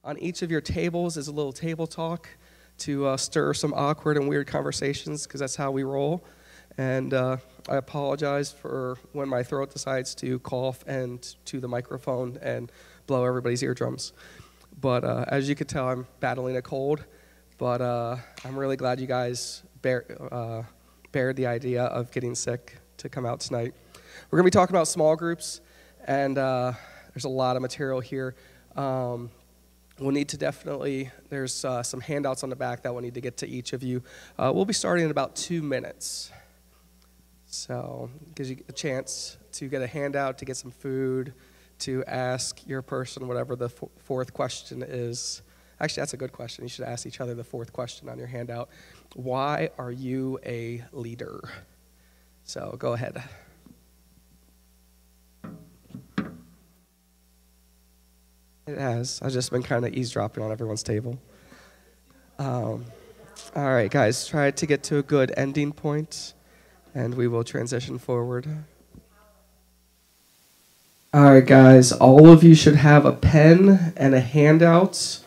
On each of your tables is a little table talk to stir some awkward and weird conversations, because that's how we roll. And I apologize for when my throat decides to cough and to the microphone and blow everybody's eardrums. But as you can tell, I'm battling a cold. But I'm really glad you guys bared the idea of getting sick to come out tonight. We're going to be talking about small groups, and there's a lot of material here. We'll need to there's some handouts on the back that we'll need to get to each of you. We'll be starting in about 2 minutes. So it gives you a chance to get a handout, to get some food, to ask your person whatever the fourth question is. Actually, that's a good question. You should ask each other the fourth question on your handout. Why are you a leader? So go ahead. It has. I've just been kind of eavesdropping on everyone's table. All right, guys, try to get to a good ending point, and we will transition forward. All right, guys, all of you should have a pen and a handout.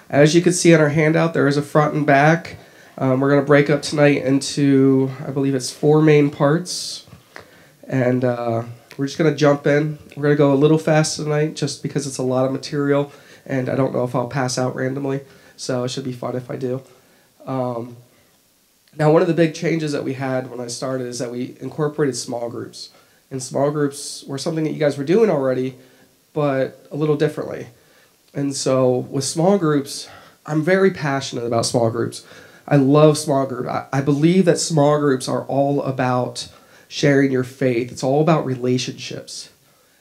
As you can see on our handout, there is a front and back. We're going to break up tonight into, I believe it's 4 main parts, and we're just going to jump in. We're going to go a little fast tonight just because it's a lot of material, and I don't know if I'll pass out randomly, so it should be fun if I do. Now, one of the big changes that we had when I started is that we incorporated small groups. And small groups were something that you guys were doing already, but a little differently. And so with small groups, I'm very passionate about small groups. I love small groups. I believe that small groups are all about sharing your faith. It's all about relationships.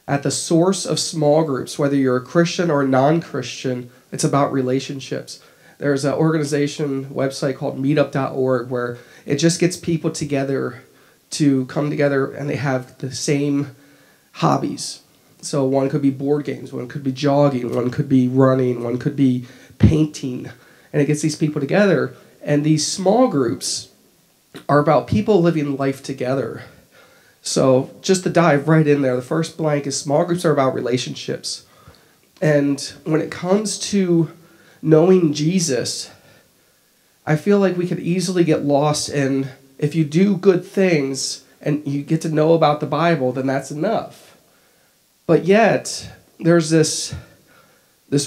At the source of small groups, whether you're a Christian or a non-Christian, it's about relationships. There's an organization website called meetup.org where it just gets people together to come together, and they have the same hobbies. So one could be board games, one could be jogging, one could be running, one could be painting. And it gets these people together. And these small groups are about people living life together. So just to dive right in there, the first blank is small groups are about relationships. And when it comes to knowing Jesus, I feel like we could easily get lost in, if you do good things and you get to know about the Bible, then that's enough. But yet, there's this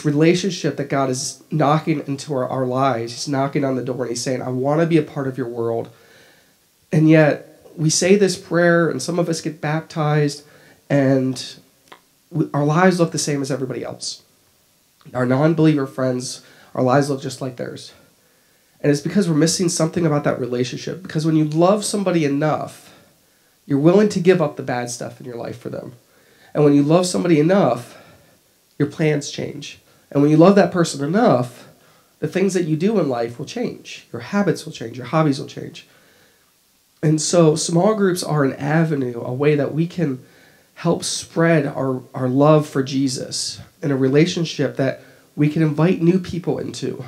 relationship that God is knocking into our lives. He's knocking on the door and he's saying, I want to be a part of your world. And yet, we say this prayer and some of us get baptized and our lives look the same as everybody else. Our non-believer friends, our lives look just like theirs. And it's because we're missing something about that relationship. Because when you love somebody enough, you're willing to give up the bad stuff in your life for them. And when you love somebody enough, your plans change. And when you love that person enough, the things that you do in life will change. Your habits will change. Your hobbies will change. And so small groups are an avenue, a way that we can help spread our love for Jesus in a relationship that we can invite new people into.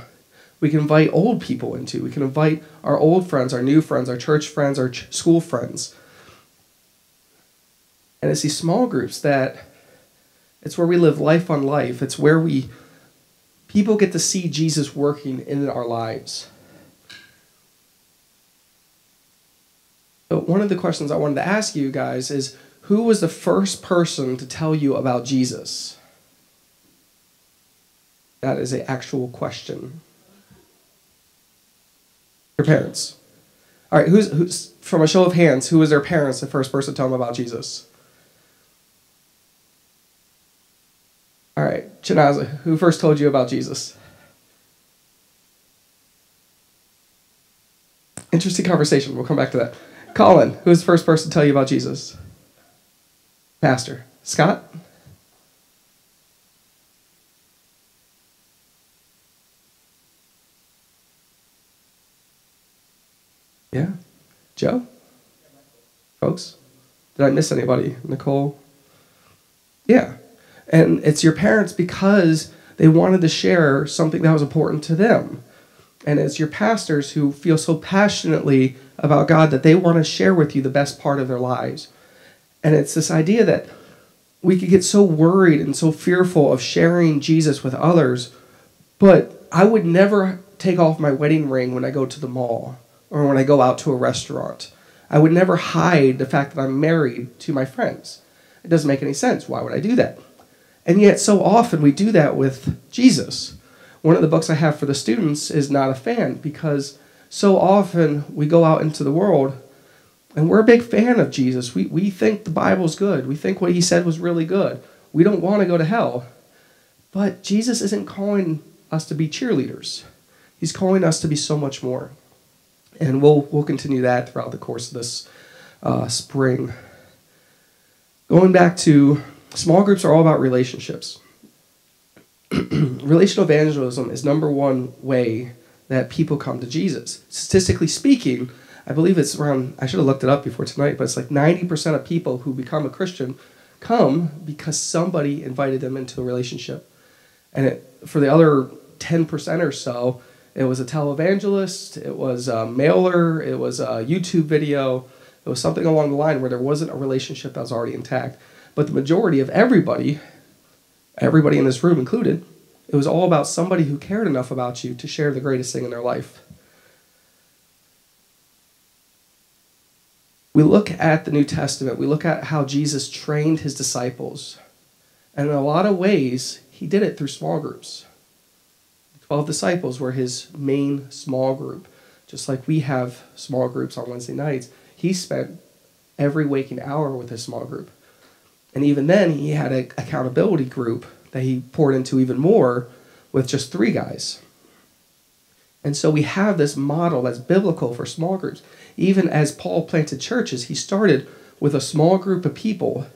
We can invite old people into. We can invite our old friends, our new friends, our church friends, our school friends. And it's these small groups that it's where we live life on life. It's where people get to see Jesus working in our lives. So one of the questions I wanted to ask you guys is, who was the first person to tell you about Jesus? That is an actual question. Your parents. All right, who's from a show of hands, who was their parents the first person to tell them about Jesus? All right, Chinaza, who first told you about Jesus? Interesting conversation. We'll come back to that. Colin, who was the first person to tell you about Jesus? Pastor. Scott? Yeah. Joe? Folks? Did I miss anybody? Nicole? Yeah. And it's your parents because they wanted to share something that was important to them. And it's your pastors who feel so passionately about God that they want to share with you the best part of their lives. And it's this idea that we could get so worried and so fearful of sharing Jesus with others, But I would never take off my wedding ring when I go to the mall or when I go out to a restaurant. I would never hide the fact that I'm married to my friends. It doesn't make any sense. Why would I do that? And yet so often we do that with Jesus. One of the books I have for the students is Not a Fan, because so often we go out into the world and we're a big fan of Jesus. We think the Bible's good. We think what he said was really good. We don't want to go to hell. But Jesus isn't calling us to be cheerleaders. He's calling us to be so much more. And we'll continue that throughout the course of this spring. Going back to small groups are all about relationships. Relational evangelism is number one way that people come to Jesus. Statistically speaking, I believe it's around, I should have looked it up before tonight, but it's like 90% of people who become a Christian come because somebody invited them into a relationship. And for the other 10% or so, it was a televangelist, it was a mailer, it was a YouTube video, it was something along the line where there wasn't a relationship that was already intact. But the majority of everybody in this room included, it was all about somebody who cared enough about you to share the greatest thing in their life. We look at the New Testament, we look at how Jesus trained his disciples. And in a lot of ways, he did it through small groups. 12 disciples were his main small group. Just like we have small groups on Wednesday nights, he spent every waking hour with his small group. And even then, he had an accountability group that he poured into even more with just 3 guys. And so we have this model that's biblical for small groups. Even as Paul planted churches, he started with a small group of people.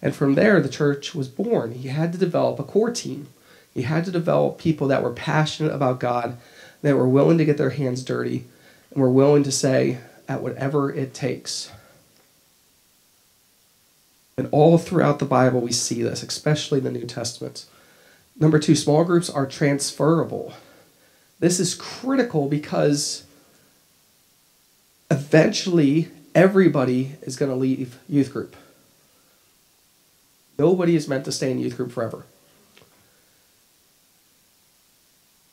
And from there, the church was born. He had to develop a core team. He had to develop people that were passionate about God, that were willing to get their hands dirty, and were willing to say, at whatever it takes. And all throughout the Bible, we see this, especially in the New Testament. Number 2, small groups are transferable. This is critical because eventually everybody is going to leave youth group. Nobody is meant to stay in youth group forever.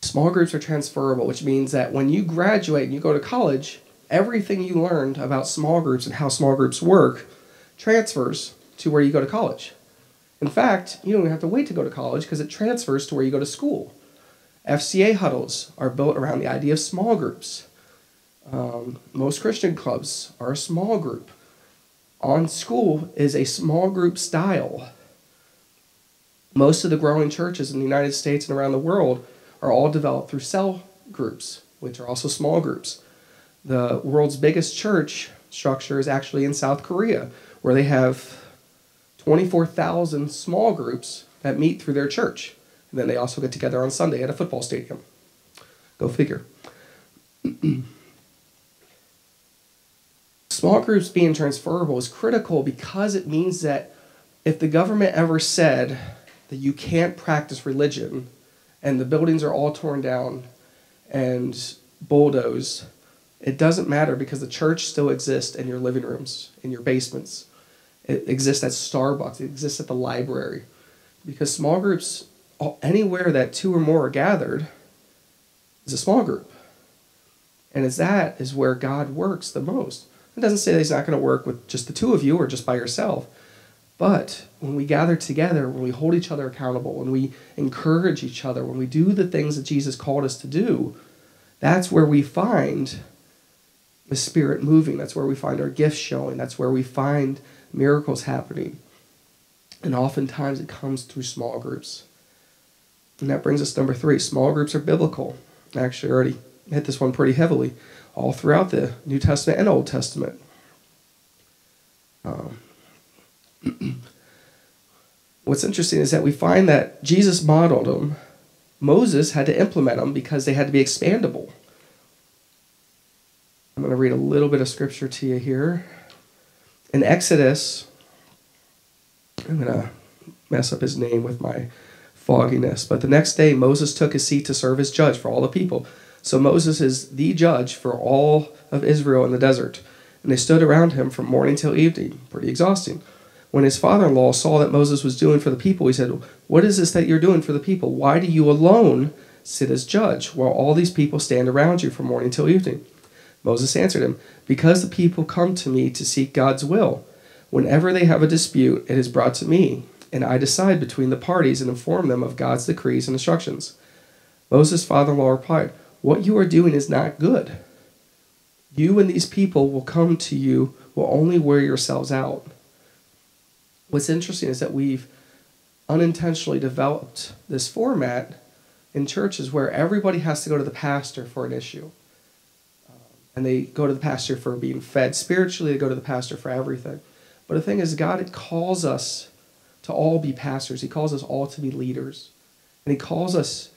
Small groups are transferable, which means that when you graduate and you go to college, everything you learned about small groups and how small groups work transfers to where you go to college. In fact, you don't even have to wait to go to college because it transfers to where you go to school. FCA huddles are built around the idea of small groups. Most Christian clubs are a small group. On school is a small group style. Most of the growing churches in the United States and around the world are all developed through cell groups, which are also small groups. The world's biggest church structure is actually in South Korea, where they have 24,000 small groups that meet through their church. And then they also get together on Sunday at a football stadium. Go figure. Small groups being transferable is critical because it means that if the government ever said that you can't practice religion and the buildings are all torn down and bulldozed, it doesn't matter because the church still exists in your living rooms, in your basements. It exists at Starbucks. It exists at the library. Because small groups, anywhere that 2 or more are gathered, is a small group. And that is where God works the most. It doesn't say that he's not going to work with just the 2 of you or just by yourself. But when we gather together, when we hold each other accountable, when we encourage each other, when we do the things that Jesus called us to do, that's where we find the Spirit moving. That's where we find our gifts showing. That's where we find miracles happening. And oftentimes it comes through small groups. And that brings us to number 3. Small groups are biblical. I actually already hit this one pretty heavily all throughout the New Testament and Old Testament. What's interesting is that we find that Jesus modeled them. Moses had to implement them because they had to be expandable. I'm going to read a little bit of scripture to you here. In Exodus, I'm going to mess up his name with my fogginess, but the next day Moses took his seat to serve as judge for all the people. So Moses is the judge for all of Israel in the desert. And they stood around him from morning till evening. Pretty exhausting. When his father-in-law saw that Moses was doing for the people, he said, "What is this that you're doing for the people? Why do you alone sit as judge, while all these people stand around you from morning till evening? Moses answered him, because the people come to me to seek God's will. Whenever they have a dispute, it is brought to me, and I decide between the parties and inform them of God's decrees and instructions. Moses' father-in-law replied, what you are doing is not good. You and these people will come to you will only wear yourselves out. What's interesting is that we've unintentionally developed this format in churches where everybody has to go to the pastor for an issue. And they go to the pastor for being fed spiritually, they go to the pastor for everything. But the thing is, God calls us to all be pastors. He calls us all to be leaders. And he calls us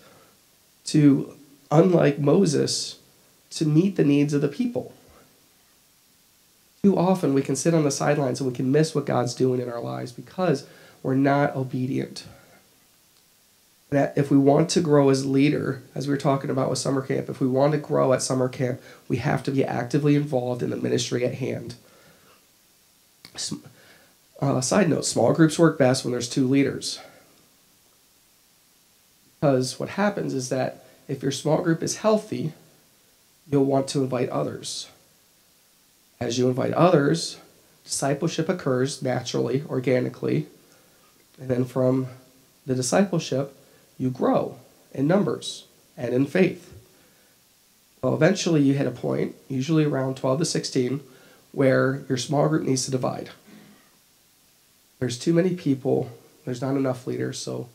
to, unlike Moses, to meet the needs of the people. Too often we can sit on the sidelines and we can miss what God's doing in our lives because we're not obedient. And if we want to grow as a leader, as we were talking about with summer camp, if we want to grow at summer camp, we have to be actively involved in the ministry at hand. Side note, small groups work best when there's 2 leaders. Because what happens is that if your small group is healthy, you'll want to invite others. As you invite others, discipleship occurs naturally, organically, and then from the discipleship, you grow in numbers and in faith. Well, eventually you hit a point, usually around 12 to 16, where your small group needs to divide. There's too many people, there's not enough leaders, so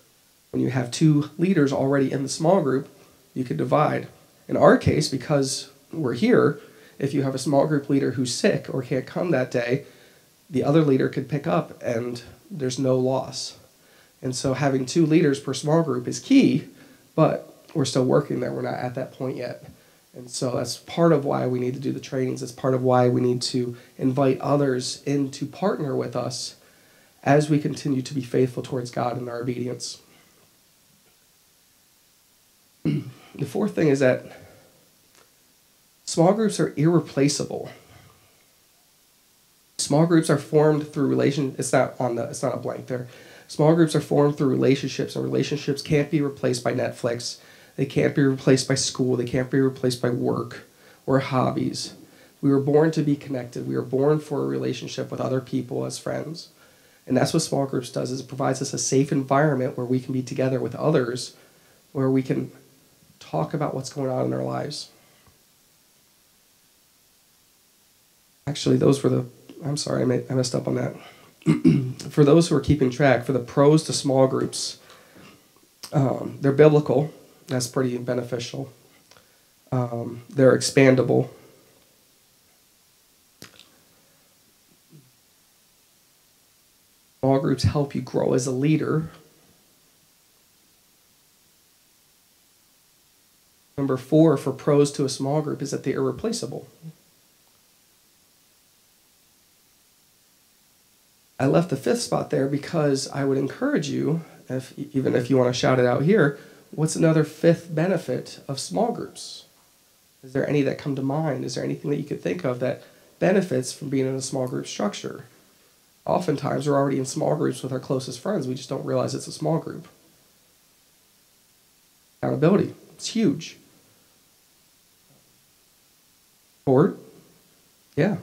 when you have 2 leaders already in the small group, you can divide. In our case, because we're here, if you have a small group leader who's sick or can't come that day, the other leader could pick up and there's no loss. And so having 2 leaders per small group is key, but we're still working there. We're not at that point yet. And so that's part of why we need to do the trainings. It's part of why we need to invite others in to partner with us as we continue to be faithful towards God in our obedience. The 4th thing is that small groups are irreplaceable. Small groups are formed through it's not a blank there. Small groups are formed through relationships, and relationships can't be replaced by Netflix. They can't be replaced by school. They can't be replaced by work or hobbies. We were born to be connected. We were born for a relationship with other people as friends. And that's what small groups does, is it provides us a safe environment where we can be together with others, where we can talk about what's going on in our lives. Actually, I'm sorry, I messed up on that. For those who are keeping track, for the pros to small groups, they're biblical. That's pretty beneficial. They're expandable. Small groups help you grow as a leader. Number 4 for pros to a small group is that they're irreplaceable. I left the 5th spot there because I would encourage you, even if you want to shout it out here, what's another 5th benefit of small groups? Is there any that come to mind? Is there anything that you could think of that benefits from being in a small group structure? Oftentimes, we're already in small groups with our closest friends. We just don't realize it's a small group. Accountability. It's huge. Support. Yeah.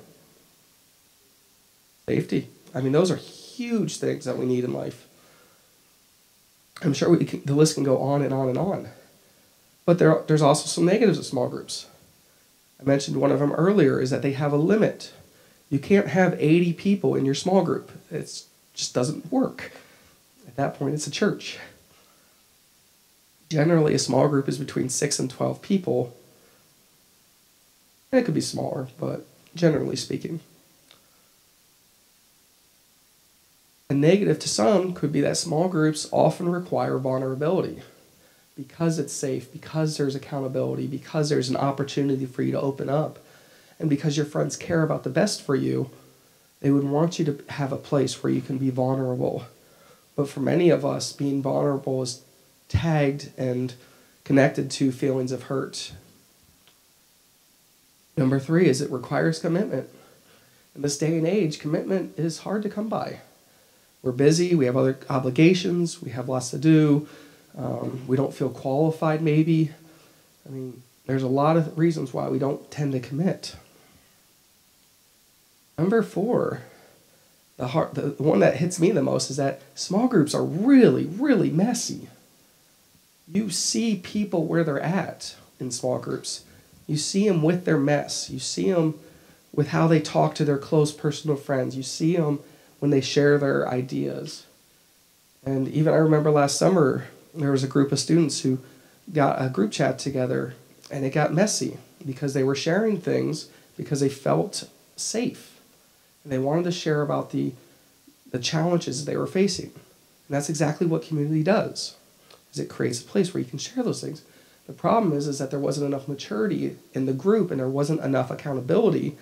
Safety. I mean, those are huge things that we need in life. I'm sure the list can go on and on and on. But there's also some negatives of small groups. I mentioned one of them earlier is that they have a limit. You can't have 80 people in your small group. It just doesn't work. At that point, it's a church. Generally, a small group is between 6 and 12 people. And it could be smaller, but generally speaking. A negative to some could be that small groups often require vulnerability. Because it's safe, because there's accountability, because there's an opportunity for you to open up, and because your friends care about the best for you, they would want you to have a place where you can be vulnerable. But for many of us, being vulnerable is tagged and connected to feelings of hurt. Number 3 is it requires commitment. In this day and age, commitment is hard to come by. We're busy, we have other obligations, we have lots to do. We don't feel qualified, maybe. I mean, there's a lot of reasons why we don't tend to commit. Number 4, the one that hits me the most is that small groups are really, really messy. You see people where they're at in small groups. You see them with their mess. You see them with how they talk to their close personal friends. You see them when they share their ideas. And even I remember last summer, there was a group of students who got a group chat together, and it got messy because they were sharing things because they felt safe. And they wanted to share about the challenges they were facing. And that's exactly what community does, is it creates a place where you can share those things. The problem is that there wasn't enough maturity in the group, and there wasn't enough accountability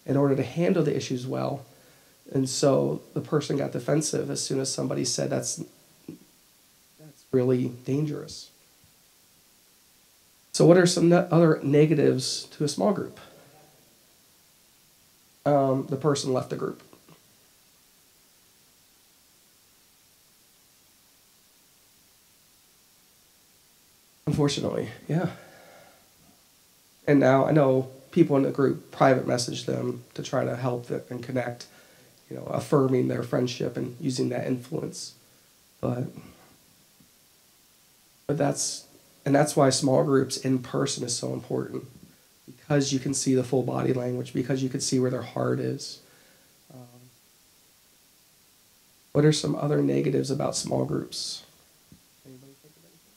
in order to handle the issues well. And so the person got defensive as soon as somebody said that's really dangerous. So what are some other negatives to a small group? The person left the group. Unfortunately, yeah. And now I know people in the group private message them to try to help them and connect, affirming their friendship and using that influence. But that's why small groups in person is so important, because you can see the full body language, because you can see where their heart is. What are some other negatives about small groups? Anybody think of anything?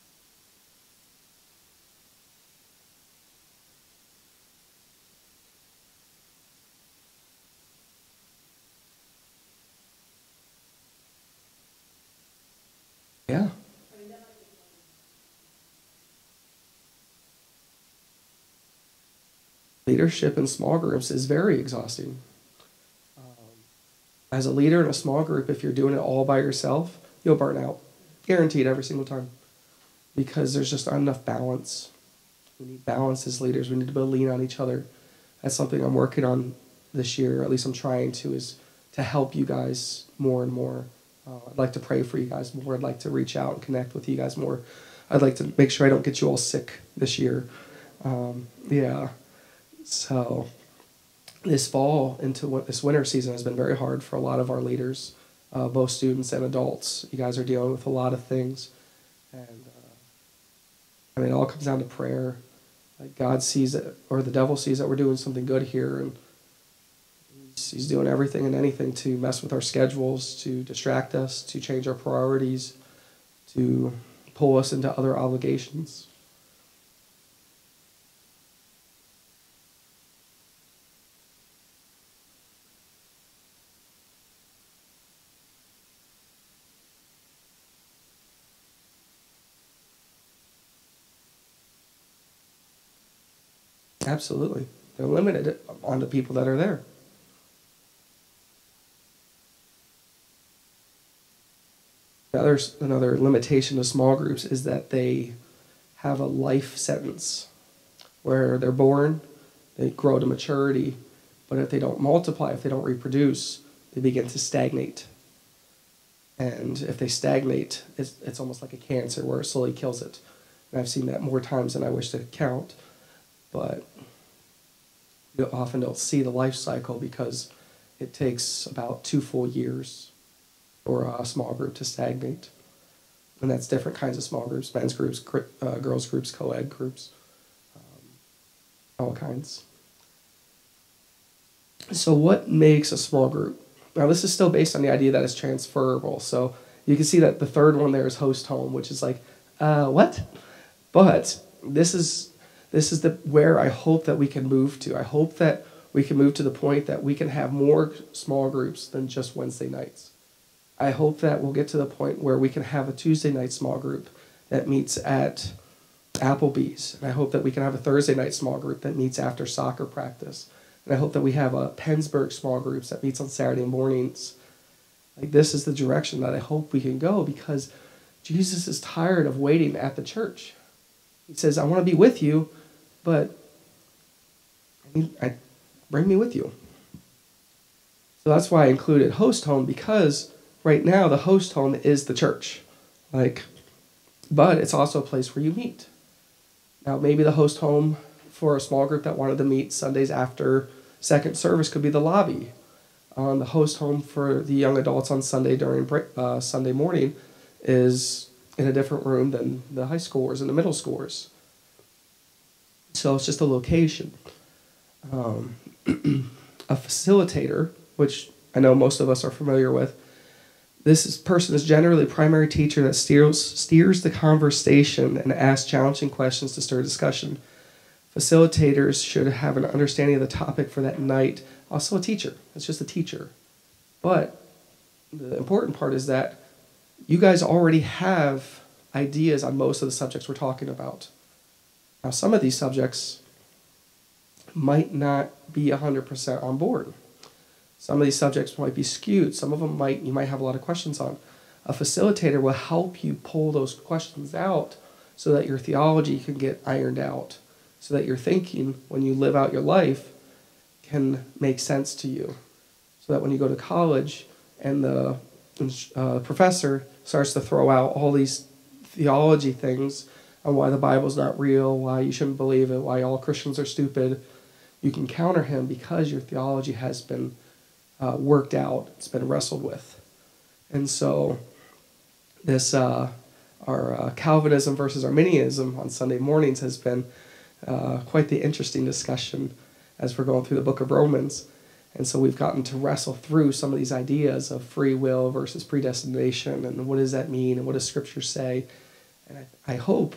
Yeah. Leadership in small groups is very exhausting. As a leader in a small group, if you're doing it all by yourself, you'll burn out. Guaranteed every single time. Because there's just not enough balance. We need balance as leaders. We need to be able to lean on each other. That's something I'm working on this year, or at least I'm trying to, is to help you guys more and more. I'd like to pray for you guys more. I'd like to reach out and connect with you guys more. I'd like to make sure I don't get you all sick this year. Yeah. So this fall into this winter season has been very hard for a lot of our leaders, both students and adults. You guys are dealing with a lot of things. And it all comes down to prayer. Like God sees it, or the devil sees that we're doing something good here, and he's doing everything and anything to mess with our schedules, to distract us, to change our priorities, to pull us into other obligations. Absolutely. They're limited on the people that are there. Another limitation of small groups is that they have a life sentence where they're born, they grow to maturity, but if they don't multiply, if they don't reproduce, they begin to stagnate. And if they stagnate, it's almost like a cancer where it slowly kills it. And I've seen that more times than I wish to count. But you often don't see the life cycle because it takes about 2 full years for a small group to stagnate. And that's different kinds of small groups, men's groups, girls groups, co-ed groups, all kinds. So what makes a small group? Now this is still based on the idea that it's transferable. So you can see that the third one there is host home, which is like, what? But this is where I hope that we can move to. I hope that we can move to the point that we can have more small groups than just Wednesday nights. I hope that we'll get to the point where we can have a Tuesday night small group that meets at Applebee's. And I hope that we can have a Thursday night small group that meets after soccer practice. And I hope that we have a Pennsburg small groups that meets on Saturday mornings. Like, this is the direction that I hope we can go, because Jesus is tired of waiting at the church. He says, I want to be with you, but bring me with you. So that's why I included host home, because right now the host home is the church. Like, but it's also a place where you meet. Now, maybe the host home for a small group that wanted to meet Sundays after second service could be the lobby. The host home for the young adults on Sunday during Sunday morning is in a different room than the high schoolers and the middle schoolers. So it's just a location. A facilitator, which I know most of us are familiar with, person is generally a primary teacher that steers the conversation and asks challenging questions to stir discussion. Facilitators should have an understanding of the topic for that night. Also a teacher. It's just a teacher. But the important part is that you guys already have ideas on most of the subjects we're talking about. Now, some of these subjects might not be 100% on board. Some of these subjects might be skewed. Some of them you might have a lot of questions on. A facilitator will help you pull those questions out so that your theology can get ironed out, so that your thinking, when you live out your life, can make sense to you. So that when you go to college and the professor starts to throw out all these theology things on why the Bible's not real, why you shouldn't believe it, why all Christians are stupid, you can counter him because your theology has been worked out, it's been wrestled with. And so this, our Calvinism versus Arminianism on Sunday mornings has been quite the interesting discussion as we're going through the book of Romans. And so we've gotten to wrestle through some of these ideas of free will versus predestination, and what does that mean, and what does Scripture say. And I hope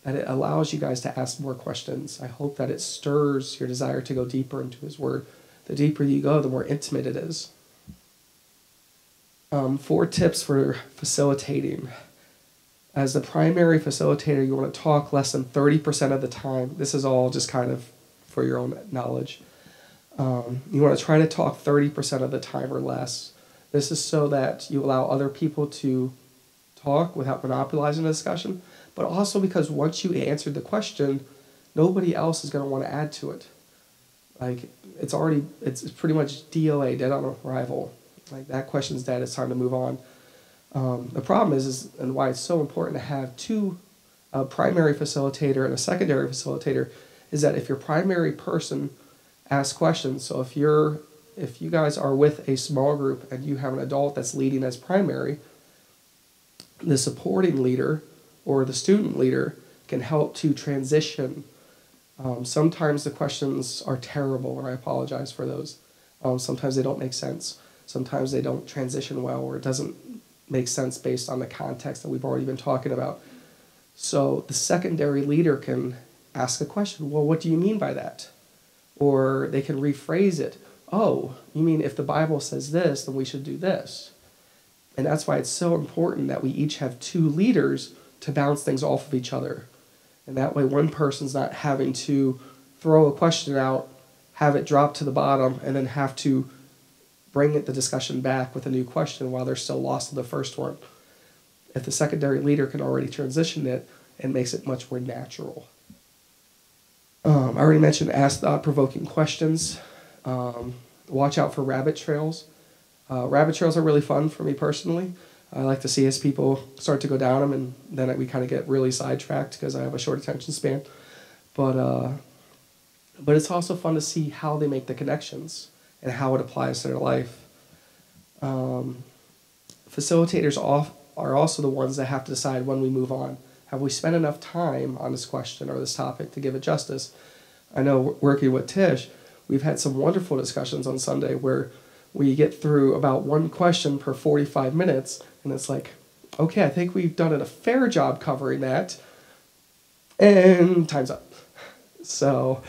that it allows you guys to ask more questions. I hope that it stirs your desire to go deeper into His Word. The deeper you go, the more intimate it is. 4 tips for facilitating. As the primary facilitator, you want to talk less than 30% of the time. This is all just kind of for your own knowledge. You want to try to talk 30% of the time or less. This is so that you allow other people to talk without monopolizing the discussion, but also because once you answered the question, nobody else is going to want to add to it. Like, it's pretty much DOA, dead on arrival. Like, that question's dead, it's time to move on. The problem is, and why it's so important to have a primary facilitator and a secondary facilitator, is that if your primary person asks questions, so if you guys are with a small group and you have an adult that's leading as primary, the supporting leader or the student leader can help to transition. Sometimes the questions are terrible, and I apologize for those. Sometimes they don't make sense. Sometimes they don't transition well, or it doesn't make sense based on the context that we've already been talking about. So the secondary leader can ask a question, well, what do you mean by that? Or they can rephrase it. Oh, you mean if the Bible says this, then we should do this. And that's why it's so important that we each have 2 leaders to bounce things off of each other. And that way one person's not having to throw a question out, have it drop to the bottom, and then have to bring the discussion back with a new question while they're still lost in the first one. If the secondary leader can already transition it, it makes it much more natural. I already mentioned ask thought-provoking questions. Watch out for rabbit trails. Rabbit trails are really fun for me personally. I like to see as people start to go down them, and then we kind of get really sidetracked because I have a short attention span. But it's also fun to see how they make the connections and how it applies to their life. Facilitators are also the ones that have to decide when we move on. Have we spent enough time on this question or this topic to give it justice? I know working with Tish, we've had some wonderful discussions on Sunday where we get through about one question per 45 minutes, and it's like, okay, I think we've done a fair job covering that, and time's up. So,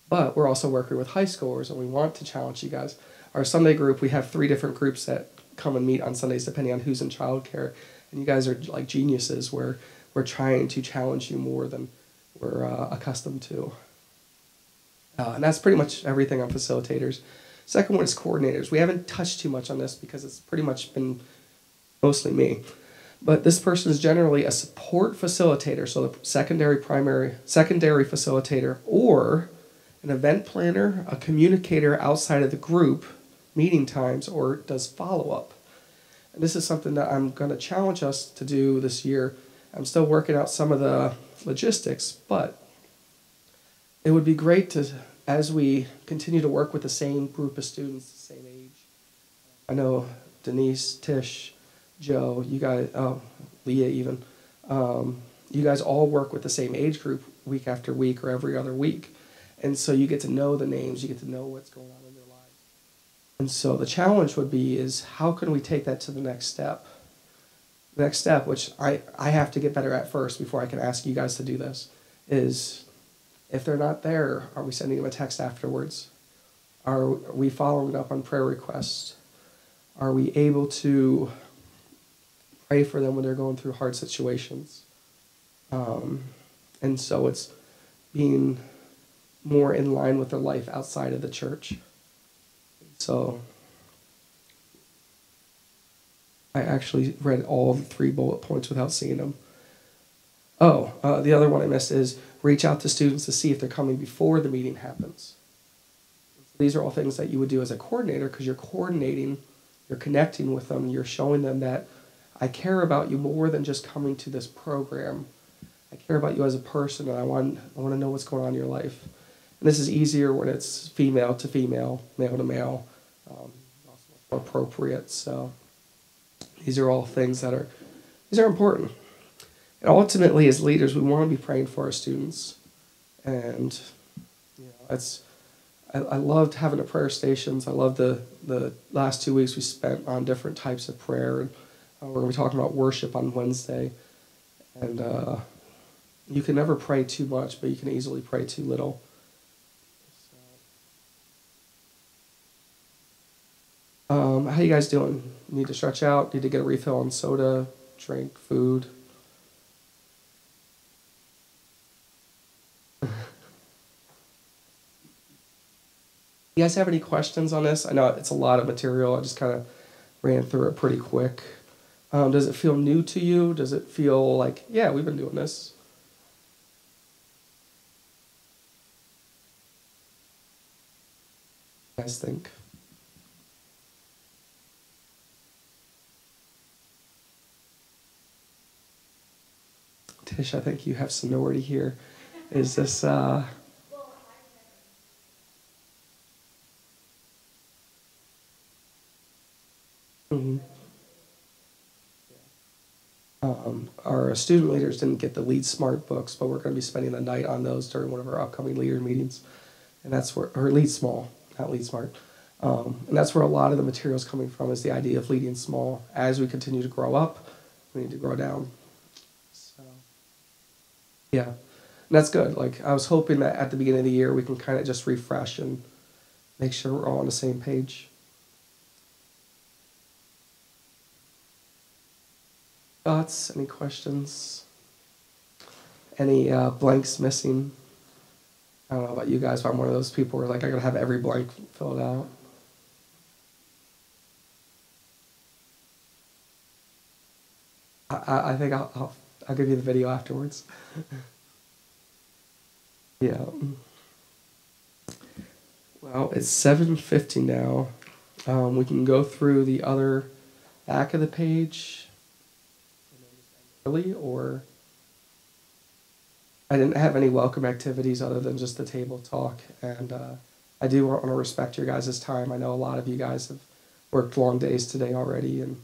but we're also working with high schoolers, and we want to challenge you guys. Our Sunday group, we have 3 different groups that come and meet on Sundays depending on who's in childcare, and you guys are like geniuses where we're trying to challenge you more than we're accustomed to. And that's pretty much everything on facilitators. Second one is coordinators. We haven't touched too much on this because it's pretty much been mostly me. But this person is generally a support facilitator, so the secondary facilitator, or an event planner, a communicator outside of the group, meeting times, or does follow-up. And this is something that I'm going to challenge us to do this year. I'm still working out some of the logistics, but it would be great to, as we continue to work with the same group of students, the same age. I know Denise, Tish, Joe, you guys, oh, Leah even, you guys all work with the same age group week after week or every other week. And so you get to know the names, you get to know what's going on in their lives. And so the challenge would be is how can we take that to the next step? The next step, which I have to get better at first before I can ask you guys to do this, is if they're not there, are we sending them a text afterwards? Are we following up on prayer requests? Are we able to pray for them when they're going through hard situations? And so it's being more in line with their life outside of the church. So I actually read all the 3 bullet points without seeing them. Oh, the other one I missed is reach out to students to see if they're coming before the meeting happens. These are all things that you would do as a coordinator because you're coordinating, you're connecting with them, you're showing them that I care about you more than just coming to this program. I care about you as a person, and I want to know what's going on in your life. And this is easier when it's female to female, male to male, also more appropriate. So these are all things that are important. And ultimately, as leaders, we want to be praying for our students. And I loved having the prayer stations. I loved the last 2 weeks we spent on different types of prayer. And we're going to be talking about worship on Wednesday. And you can never pray too much, but you can easily pray too little. How you guys doing? Need to stretch out? Need to get a refill on soda, drink, food? You guys have any questions on this? I know it's a lot of material. I just kind of ran through it pretty quick. Does it feel new to you? Does it feel like, yeah, we've been doing this? What do you guys think? Tish, I think you have seniority here. Is this, mhm. Our student leaders didn't get the Lead Smart books, but we're going to be spending the night on those during one of our upcoming leader meetings. And that's where, or Lead Small, not Lead Smart. And that's where a lot of the material is coming from, is the idea of leading small. As we continue to grow up, we need to grow down. So, yeah, and that's good. Like, I was hoping that at the beginning of the year, we can kind of just refresh and make sure we're all on the same page. Thoughts? Any questions? Any blanks missing? I don't know about you guys, but I'm one of those people where like I gotta have every blank filled out. I think I'll give you the video afterwards. Yeah. Well, it's 7:50 now. We can go through the other back of the page early, or I didn't have any welcome activities other than just the table talk, and I do want to respect your guys' time. I know a lot of you guys have worked long days today already, and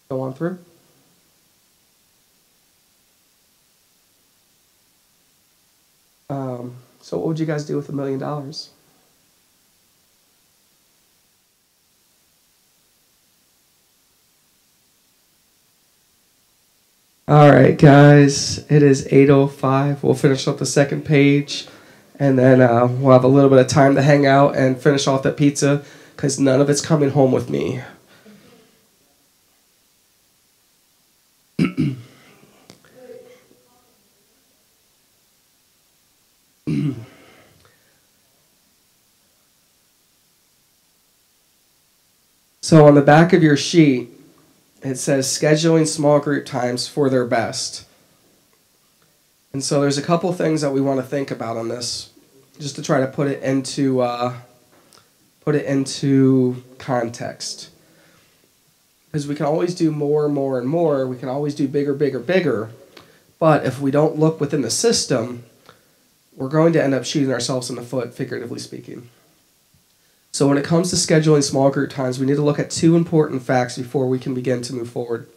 go on through. So what would you guys do with $1 million? All right, guys, it is 8:05. We'll finish up the second page, and then we'll have a little bit of time to hang out and finish off that pizza, because none of it's coming home with me. So on the back of your sheet, it says scheduling small group times for their best. And so there's a couple things that we want to think about on this, just to try to put it into context. Because we can always do more and more and more. We can always do bigger, bigger, bigger. But if we don't look within the system, we're going to end up shooting ourselves in the foot, figuratively speaking. So when it comes to scheduling small group times, we need to look at two important facts before we can begin to move forward.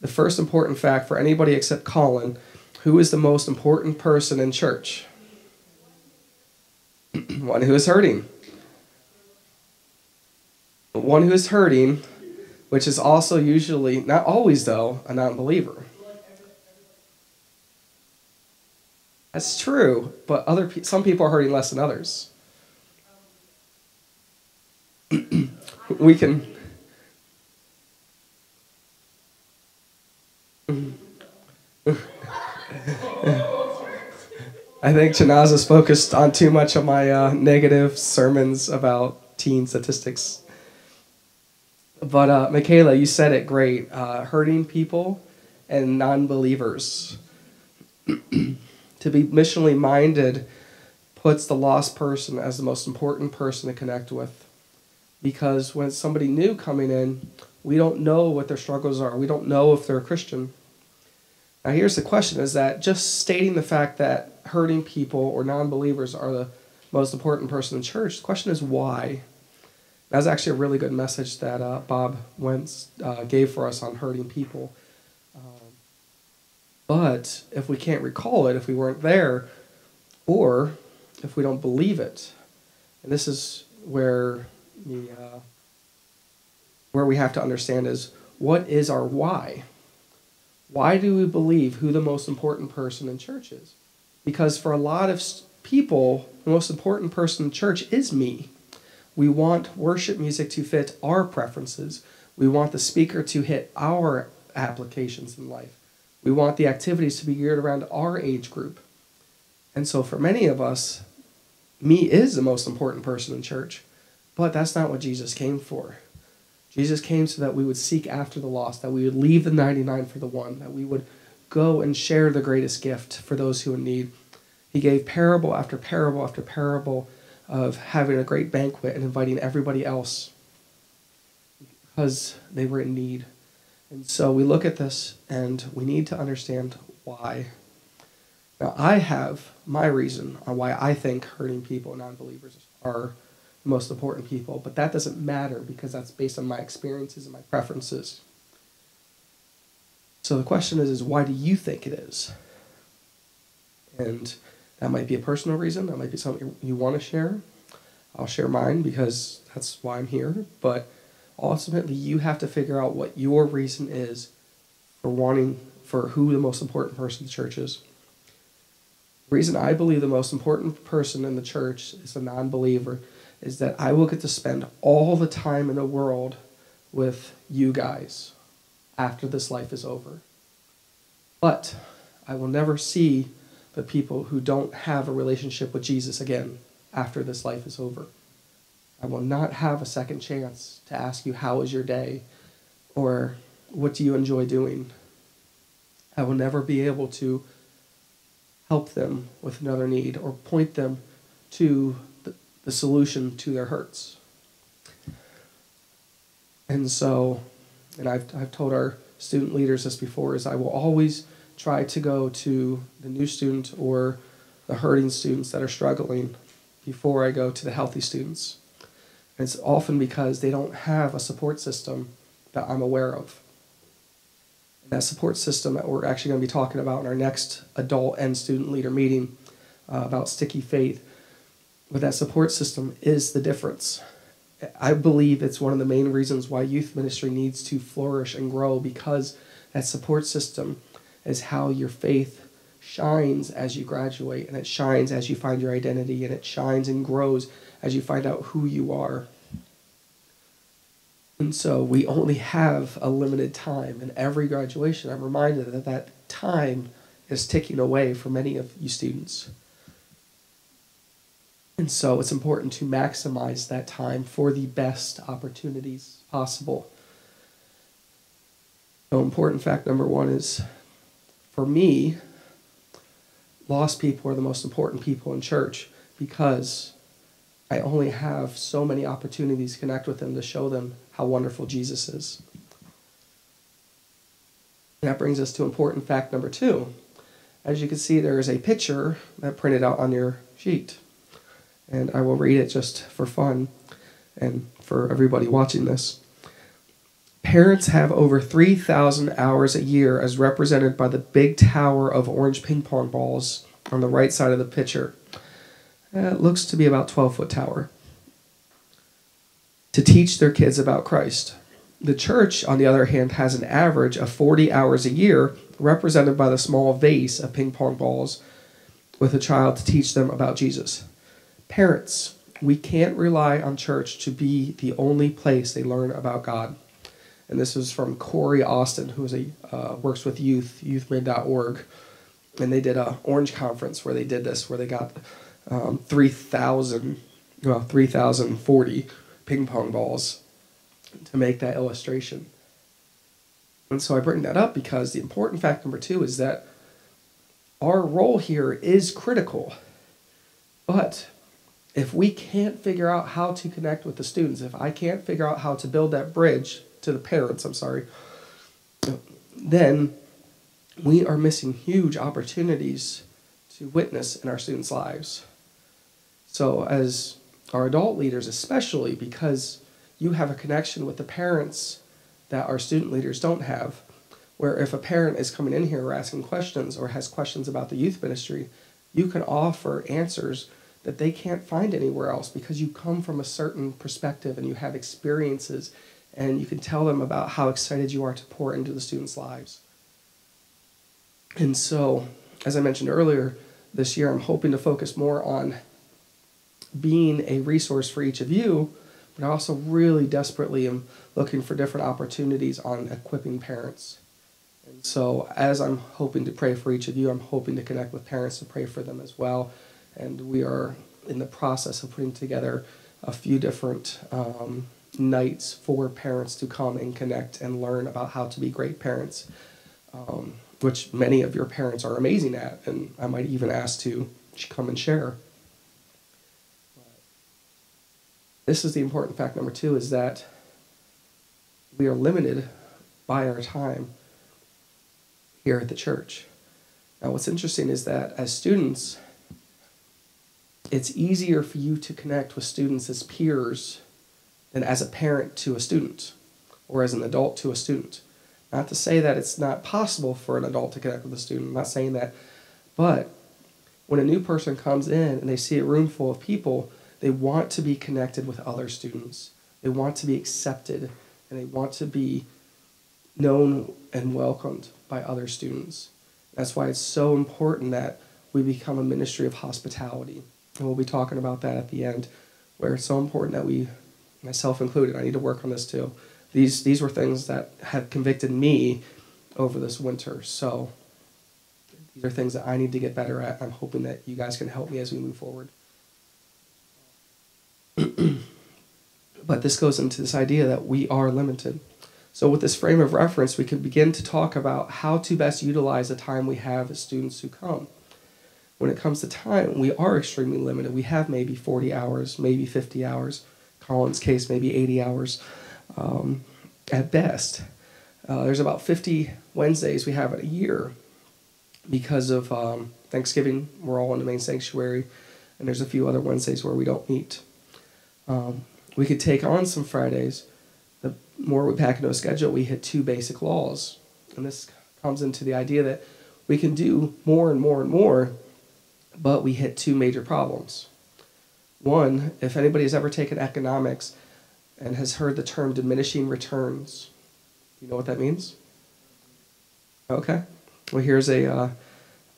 The first important fact for anybody except Colin, who is the most important person in church? One who is hurting. One who is hurting, which is also usually, not always though, a non-believer. That's true, but some people are hurting less than others. We can... I think Chanaza's focused on too much of my negative sermons about teen statistics. But Michaela, you said it great. Hurting people and non-believers. To be missionally minded puts the lost person as the most important person to connect with. Because when it's somebody new coming in, we don't know what their struggles are. We don't know if they're a Christian. Now here's the question, is that just stating the fact that hurting people or non-believers are the most important person in church, the question is why? That was actually a really good message that Bob Wentz gave for us on hurting people. But if we can't recall it, if we weren't there, or if we don't believe it, and this is where we have to understand is, what is our why? Why do we believe who the most important person in church is? Because for a lot of people, the most important person in church is me. We want worship music to fit our preferences. We want the speaker to hit our applications in life. We want the activities to be geared around our age group. And so for many of us, me is the most important person in church. But that's not what Jesus came for. Jesus came so that we would seek after the lost, that we would leave the 99 for the one, that we would go and share the greatest gift for those who in need. He gave parable after parable after parable of having a great banquet and inviting everybody else because they were in need. And so we look at this and we need to understand why. Now, I have my reason on why I think hurting people and non-believers are the most important people, but that doesn't matter because that's based on my experiences and my preferences. So the question is why do you think it is? And that might be a personal reason. That might be something you want to share. I'll share mine because that's why I'm here. But ultimately, you have to figure out what your reason is for who the most important person in the church is. The reason I believe the most important person in the church is a non-believer is that I will get to spend all the time in the world with you guys after this life is over. But I will never see the people who don't have a relationship with Jesus again after this life is over. I will not have a second chance to ask you, how was your day? Or what do you enjoy doing? I will never be able to help them with another need or point them to the solution to their hurts. And so, and I've told our student leaders this before, is I will always try to go to the new student or the hurting students that are struggling before I go to the healthy students. And it's often because they don't have a support system that I'm aware of. And that support system that we're actually going to be talking about in our next adult and student leader meeting about sticky faith. But that support system is the difference. I believe it's one of the main reasons why youth ministry needs to flourish and grow, because that support system is how your faith shines as you graduate, and it shines as you find your identity, and it shines and grows as you find out who you are. And so we only have a limited time, and every graduation I'm reminded that that time is ticking away for many of you students. And so it's important to maximize that time for the best opportunities possible. So important fact number one is, for me, lost people are the most important people in church because I only have so many opportunities to connect with them to show them how wonderful Jesus is. And that brings us to important fact number 2. As you can see, there is a picture that printed out on your sheet. And I will read it just for fun and for everybody watching this. Parents have over 3,000 hours a year as represented by the big tower of orange ping pong balls on the right side of the picture. It looks to be about 12-foot tower. To teach their kids about Christ. The church, on the other hand, has an average of 40 hours a year represented by the small vase of ping pong balls with a child to teach them about Jesus. Parents, we can't rely on church to be the only place they learn about God. And this is from Corey Austin, who is works with youthmid.org. And they did a Orange Conference where they did this, where they got 3,040 ping pong balls to make that illustration. And so I bring that up because the important fact number 2 is that our role here is critical. But if we can't figure out how to connect with the students, if I can't figure out how to build that bridge to the parents, then we are missing huge opportunities to witness in our students' lives. So as our adult leaders, especially because you have a connection with the parents that our student leaders don't have, where if a parent is coming in here or asking questions or has questions about the youth ministry, you can offer answers that they can't find anywhere else because you come from a certain perspective and you have experiences and you can tell them about how excited you are to pour into the students' lives. And so, as I mentioned earlier, this year I'm hoping to focus more on being a resource for each of you, but I also really desperately am looking for different opportunities on equipping parents. And so as I'm hoping to pray for each of you, I'm hoping to connect with parents to pray for them as well. And we are in the process of putting together a few different nights for parents to come and connect and learn about how to be great parents, which many of your parents are amazing at, and I might even ask to come and share. This is the important fact number 2, is that we are limited by our time here at the church. Now, what's interesting is that as students, it's easier for you to connect with students as peers than as a parent to a student or as an adult to a student. Not to say that it's not possible for an adult to connect with a student. I'm not saying that. But when a new person comes in and they see a room full of people, they want to be connected with other students. They want to be accepted, and they want to be known and welcomed by other students. That's why it's so important that we become a ministry of hospitality. And we'll be talking about that at the end, where it's so important that we, myself included, I need to work on this too. These were things that have convicted me over this winter. So these are things that I need to get better at. I'm hoping that you guys can help me as we move forward. But this goes into this idea that we are limited. So with this frame of reference, we can begin to talk about how to best utilize the time we have as students who come. When it comes to time, we are extremely limited. We have maybe 40 hours, maybe 50 hours. Colin's case, maybe 80 hours at best. There's about 50 Wednesdays we have in a year because of Thanksgiving. We're all in the main sanctuary, and there's a few other Wednesdays where we don't meet. We could take on some Fridays. The more we pack into a schedule, we hit 2 basic laws. And this comes into the idea that we can do more and more and more, but we hit 2 major problems. One, if anybody has ever taken economics and has heard the term diminishing returns, you know what that means? Okay. Well, here's a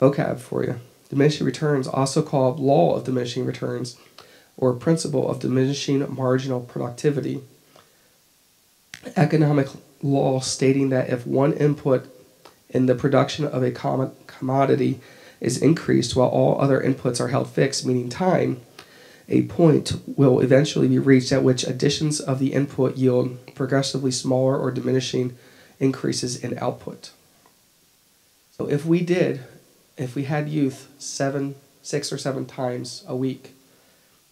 vocab for you. Diminishing returns, also called law of diminishing returns, or principle of diminishing marginal productivity. Economic law stating that if one input in the production of a commodity is increased while all other inputs are held fixed, meaning time, a point will eventually be reached at which additions of the input yield progressively smaller or diminishing increases in output. So if we had youth 6 or 7 times a week,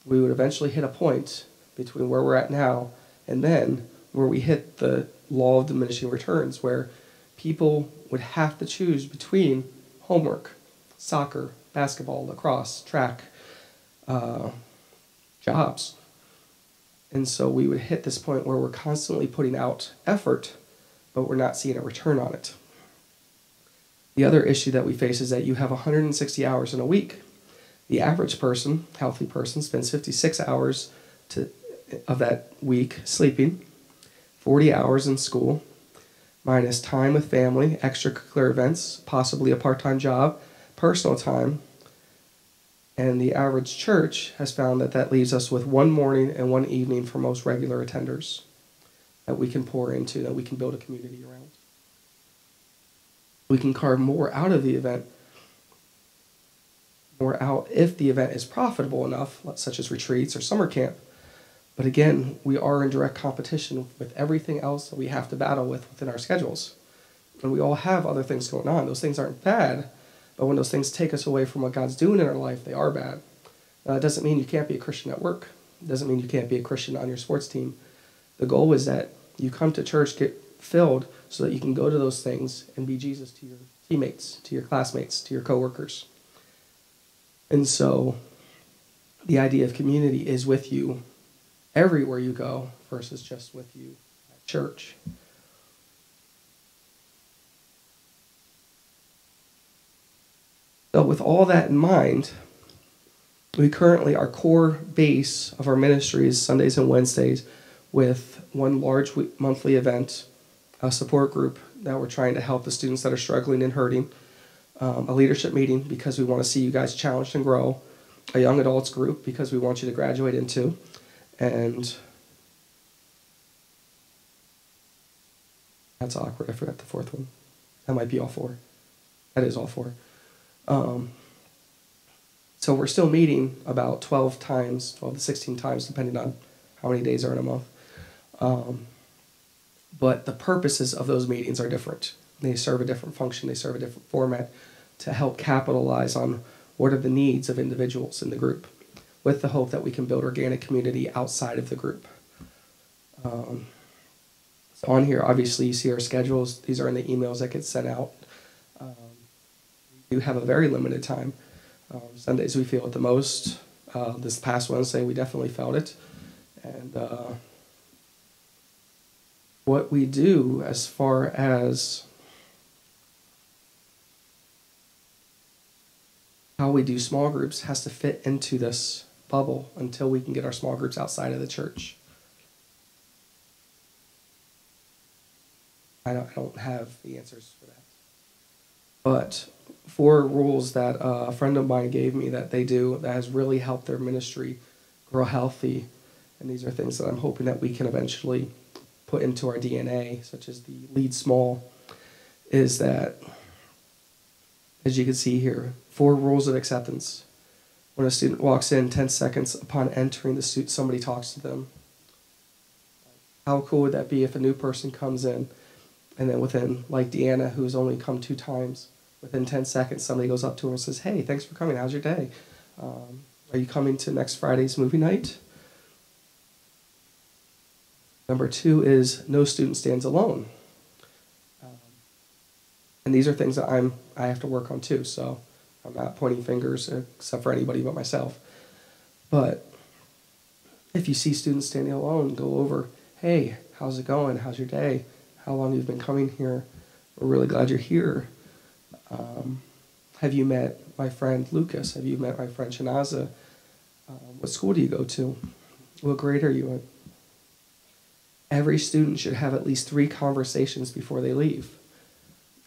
we would eventually hit a point between where we're at now and then where we hit the law of diminishing returns, where people would have to choose between homework, soccer, basketball, lacrosse, track, jobs. And so we would hit this point where we're constantly putting out effort, but we're not seeing a return on it. The other issue that we face is that you have 160 hours in a week. The average person, healthy person, spends 56 hours of that week sleeping, 40 hours in school, minus time with family, extracurricular events, possibly a part-time job, personal time. And the average church has found that that leaves us with one morning and one evening for most regular attenders that we can pour into, that we can build a community around. We can carve more out of the event, more out if the event is profitable enough, such as retreats or summer camp. But again, we are in direct competition with everything else that we have to battle with within our schedules. And we all have other things going on. Those things aren't bad, but when those things take us away from what God's doing in our life, they are bad. Now, that doesn't mean you can't be a Christian at work. It doesn't mean you can't be a Christian on your sports team. The goal is that you come to church, get filled, so that you can go to those things and be Jesus to your teammates, to your classmates, to your coworkers. And so the idea of community is with you everywhere you go versus just with you at church. So with all that in mind, we currently, our core base of our ministry is Sundays and Wednesdays with one large monthly event, a support group that we're trying to help the students that are struggling and hurting, a leadership meeting because we want to see you guys challenged and grow, a young adults group because we want you to graduate into, and that's awkward, I forgot the fourth one. That might be all four. That is all four. So we're still meeting about 12 to 16 times, depending on how many days are in a month. But the purposes of those meetings are different. They serve a different function. They serve a different format to help capitalize on what are the needs of individuals in the group, with the hope that we can build organic community outside of the group. So on here, obviously, you see our schedules. These are in the emails that get sent out. We have a very limited time. Sundays we feel it the most. This past Wednesday we definitely felt it. And what we do as far as how we do small groups has to fit into this bubble until we can get our small groups outside of the church. I don't have the answers for that. But 4 rules that a friend of mine gave me that they do that has really helped their ministry grow healthy. And these are things that I'm hoping that we can eventually put into our DNA, such as the lead small, is that, as you can see here, 4 rules of acceptance. When a student walks in, 10 seconds upon entering the suit, somebody talks to them. How cool would that be if a new person comes in and then within, like Deanna, who's only come 2 times, within 10 seconds, somebody goes up to her and says, "Hey, thanks for coming. How's your day? Are you coming to next Friday's movie night?" Number 2 is no student stands alone. And these are things that I have to work on too, so I'm not pointing fingers except for anybody but myself. But if you see students standing alone, go over, "Hey, how's it going? How's your day? How long you've been coming here? We're really glad you're here. Have you met my friend Lucas? Have you met my friend Shanaza? What school do you go to? What grade are you in?" Every student should have at least 3 conversations before they leave.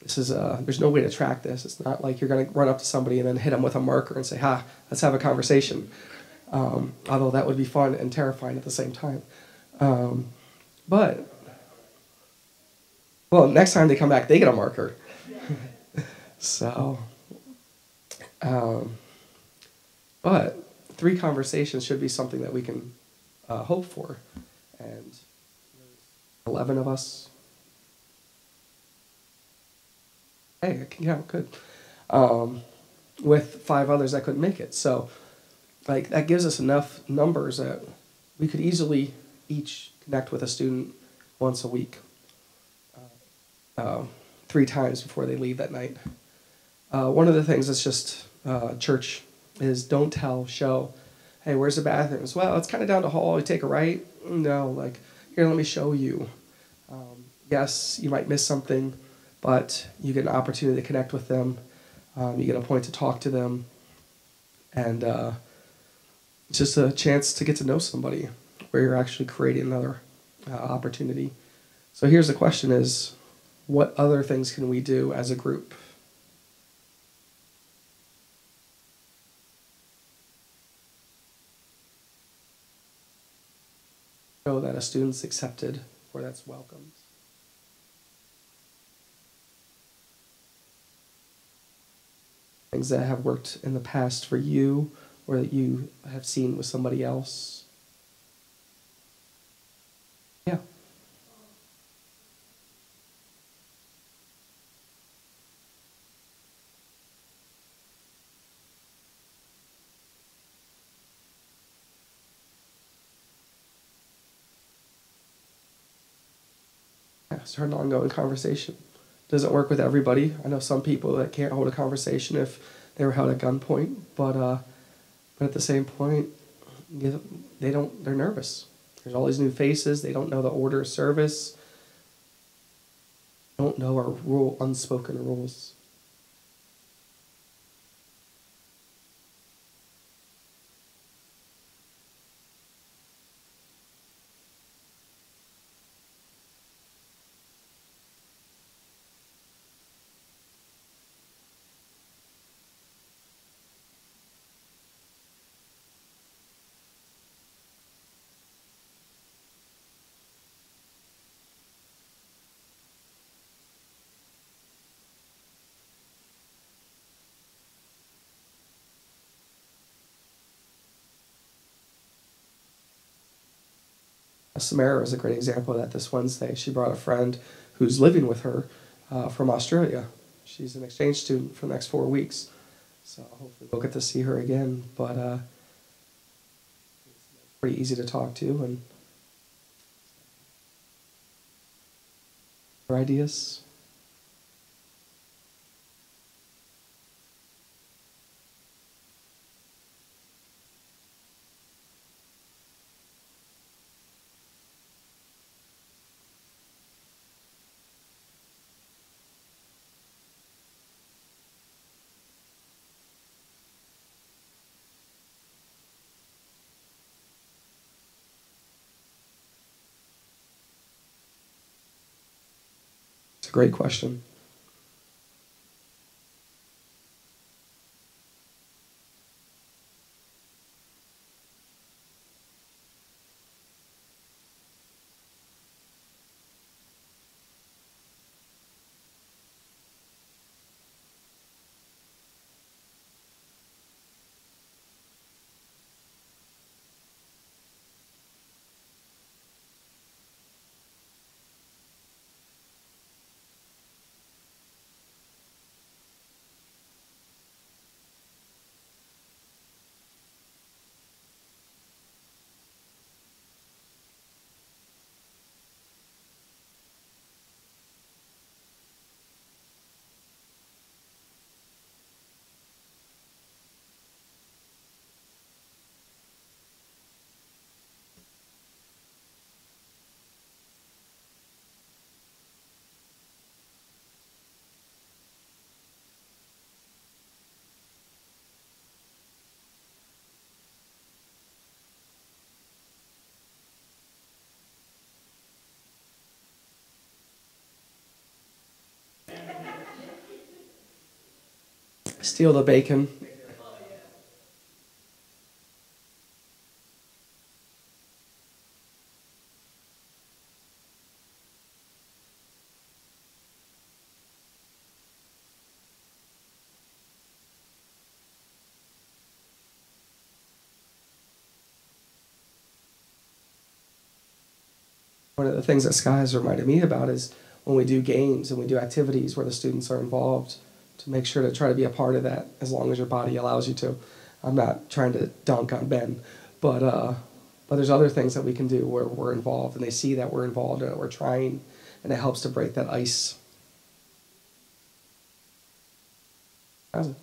This is there's no way to track this. It's not like you're going to run up to somebody and then hit them with a marker and say, let's have a conversation. Although that would be fun and terrifying at the same time. But next time they come back, they get a marker. So, but 3 conversations should be something that we can hope for. And 11 of us. Hey, I can count, good. With 5 others that couldn't make it. So like that gives us enough numbers that we could easily each connect with a student once a week, uh, 3 times before they leave that night. One of the things that's just church is don't tell, show. Hey, where's the bathrooms? Well, it's kind of down the hall. You take a right. No, like here, let me show you. Yes, you might miss something, but you get an opportunity to connect with them. You get a point to talk to them, and it's just a chance to get to know somebody where you're actually creating another opportunity. So here's the question is, what other things can we do as a group? Know that a student's accepted or that's welcomed. Things that have worked in the past for you or that you have seen with somebody else. Yeah. Yeah, start an ongoing conversation. Doesn't work with everybody. I know some people that can't hold a conversation if they were held at gunpoint, but at the same point, they don't. They're nervous. There's all these new faces. They don't know the order of service. Don't know our unspoken rules. Samara is a great example of that this Wednesday. She brought a friend who's living with her from Australia. She's an exchange student for the next 4 weeks. So hopefully we'll get to see her again. But it's pretty easy to talk to and her ideas. It's a great question. Steal the bacon. One of the things that Sky has reminded me about is when we do games and we do activities where the students are involved, to make sure to try to be a part of that as long as your body allows you to. I'm not trying to dunk on Ben, but there's other things that we can do where we're involved, and they see that we're involved and that we're trying, and it helps to break that ice. How's it?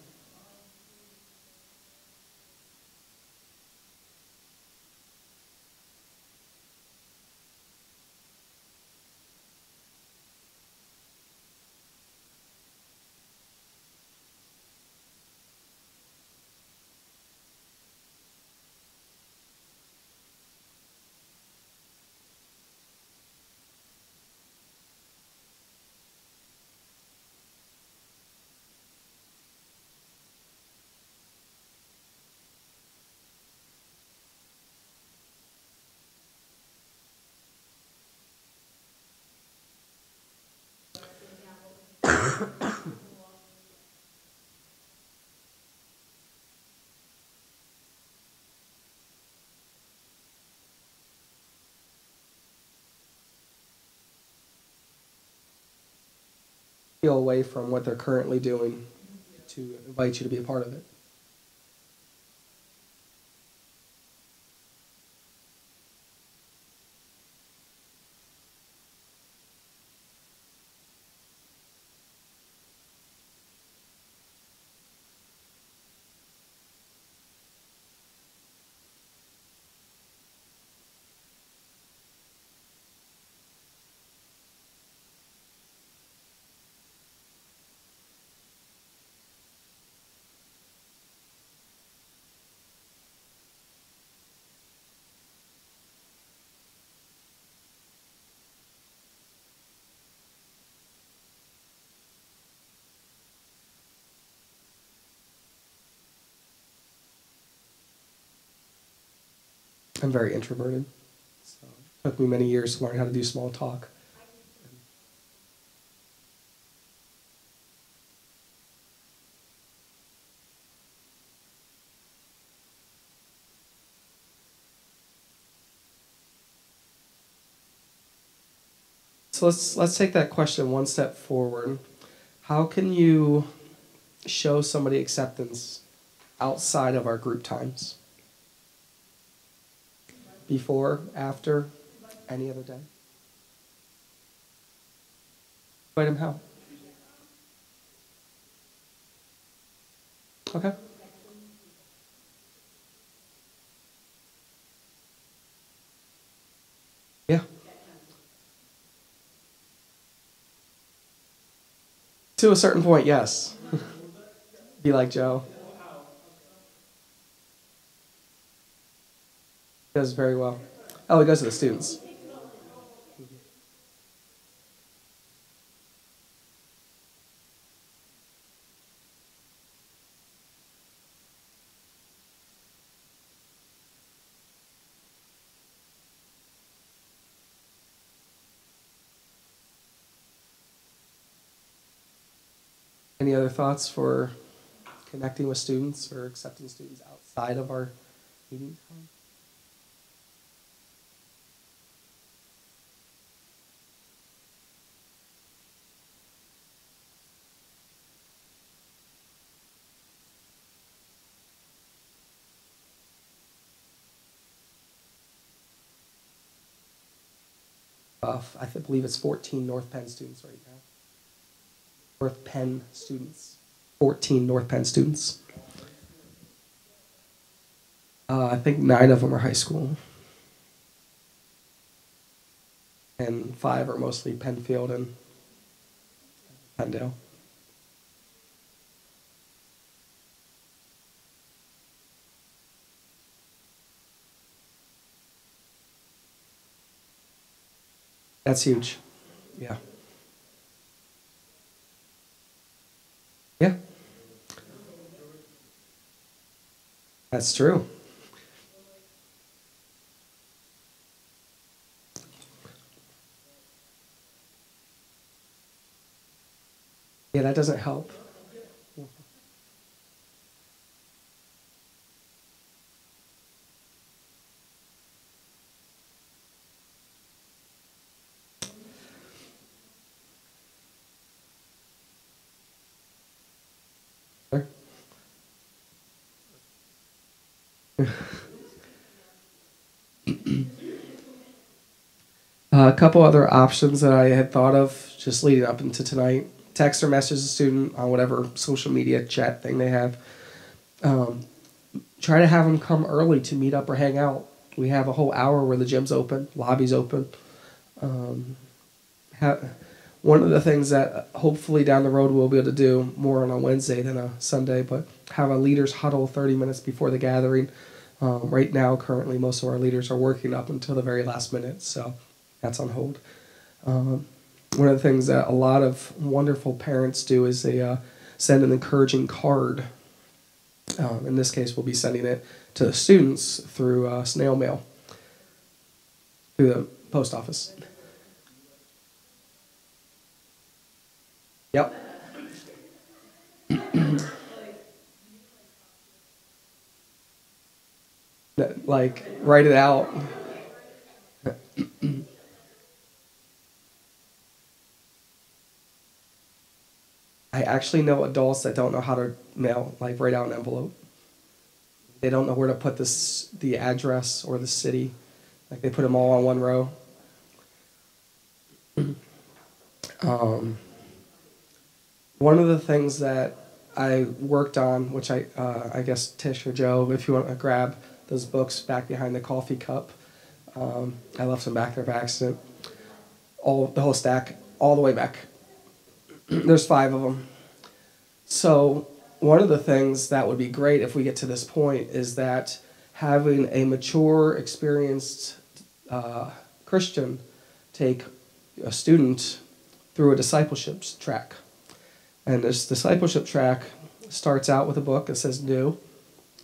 Feel away from what they're currently doing to invite you to be a part of it. I'm very introverted, so it took me many years to learn how to do small talk. So let's take that question one step forward. How can you show somebody acceptance outside of our group times? Before, after, any other day? Invite them how? Okay. Yeah. To a certain point, yes. Be like Joe. He does very well. Oh, he goes to the students. Any other thoughts for connecting with students or accepting students outside of our meeting time? Believe it's 14 North Penn students right now. North Penn students. 14 North Penn students. I think 9 of them are high school, and 5 are mostly Penfield and Penndale. That's huge. Yeah. Yeah, that's true. Yeah, that doesn't help. A couple other options that I had thought of just leading up into tonight: text or message a student on whatever social media chat thing they have. Um, Try to have them come early to meet up or hang out. We have a whole hour where the gym's open, lobby's open. Um, ha- One of the things that hopefully down the road we'll be able to do more on a Wednesday than a Sunday, but have a leaders huddle 30 minutes before the gathering. Right now, currently, most of our leaders are working up until the very last minute, so that's on hold. Um, One of the things that a lot of wonderful parents do is they send an encouraging card. In this case, we'll be sending it to the students through snail mail, through the post office. Yep. Like, write it out. I actually know adults that don't know how to mail, like write out an envelope. They don't know where to put the address or the city. Like they put them all on one row. Um, One of the things that I worked on, which I guess Tish or Joe, if you want to grab those books back behind the coffee cup, I left them back there by accident. The whole stack, all the way back. There's 5 of them. So one of the things that would be great if we get to this point is that having a mature, experienced Christian take a student through a discipleship track. And this discipleship track starts out with a book that says New,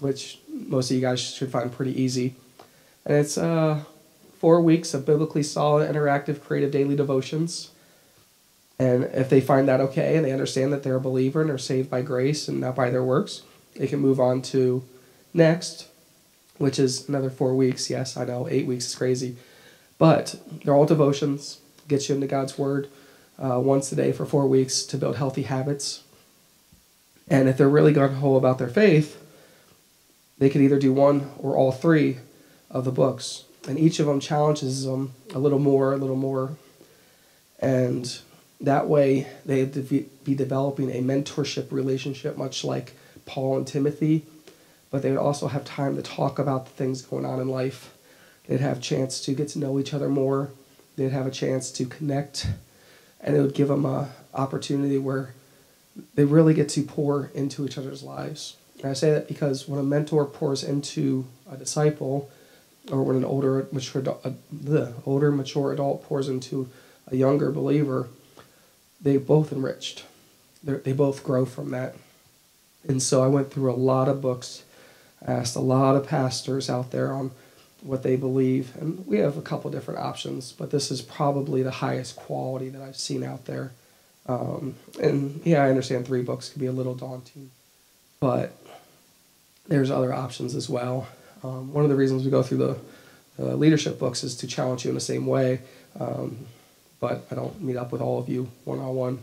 which most of you guys should find pretty easy. And it's 4 weeks of biblically solid, interactive, creative daily devotions. And if they find that okay and they understand that they're a believer and are saved by grace and not by their works, they can move on to next, which is another 4 weeks. Yes, I know, 8 weeks is crazy. But they're all devotions, get you into God's Word once a day for 4 weeks to build healthy habits. And if they're really gung-ho about their faith, they could either do one or all 3 of the books. And each of them challenges them a little more. And that way they'd be developing a mentorship relationship, much like Paul and Timothy. But they would also have time to talk about the things going on in life. They'd have a chance to get to know each other more. They'd have a chance to connect. And it would give them an opportunity where they really get to pour into each other's lives. And I say that because when a mentor pours into a disciple, or when an older, mature adult pours into a younger believer, they both enriched. They both grow from that. And so I went through a lot of books. I asked a lot of pastors out there on what they believe. And we have a couple different options, but this is probably the highest quality that I've seen out there. And yeah, I understand 3 books can be a little daunting, but there's other options as well. One of the reasons we go through the leadership books is to challenge you in the same way. But I don't meet up with all of you one-on-one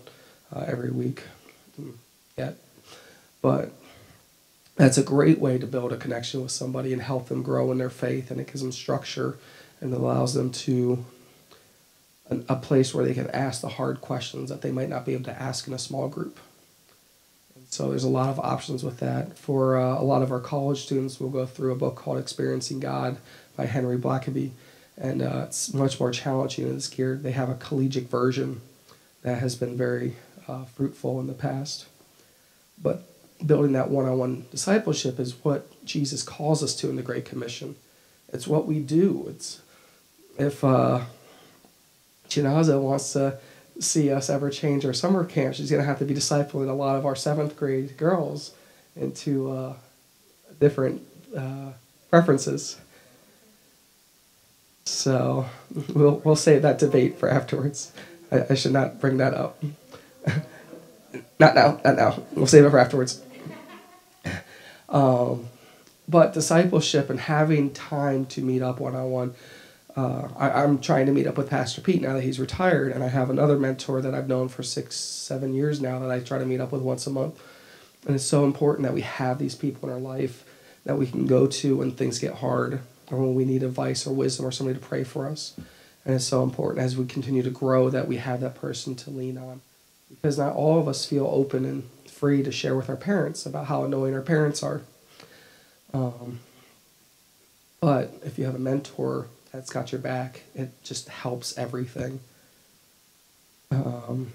every week yet. But that's a great way to build a connection with somebody and help them grow in their faith, and it gives them structure and allows them to a place where they can ask the hard questions that they might not be able to ask in a small group. And so there's a lot of options with that. For a lot of our college students, we'll go through a book called Experiencing God by Henry Blackaby. And it's much more challenging and it's geared. They have a collegiate version that has been very fruitful in the past. But building that one-on-one discipleship is what Jesus calls us to in the Great Commission. It's what we do. It's if Chinaza wants to see us ever change our summer camp, she's going to have to be discipling a lot of our 7th grade girls into different preferences. So we'll save that debate for afterwards. I should not bring that up. Not now. We'll save it for afterwards. But discipleship and having time to meet up one-on-one. I'm trying to meet up with Pastor Pete now that he's retired, and I have another mentor that I've known for 6-7 years now that I try to meet up with once a month. And it's so important that we have these people in our life that we can go to when things get hard or when we need advice or wisdom or somebody to pray for us. And it's so important as we continue to grow that we have that person to lean on. Because not all of us feel open and free to share with our parents about how annoying our parents are. But if you have a mentor that's got your back, it just helps everything. One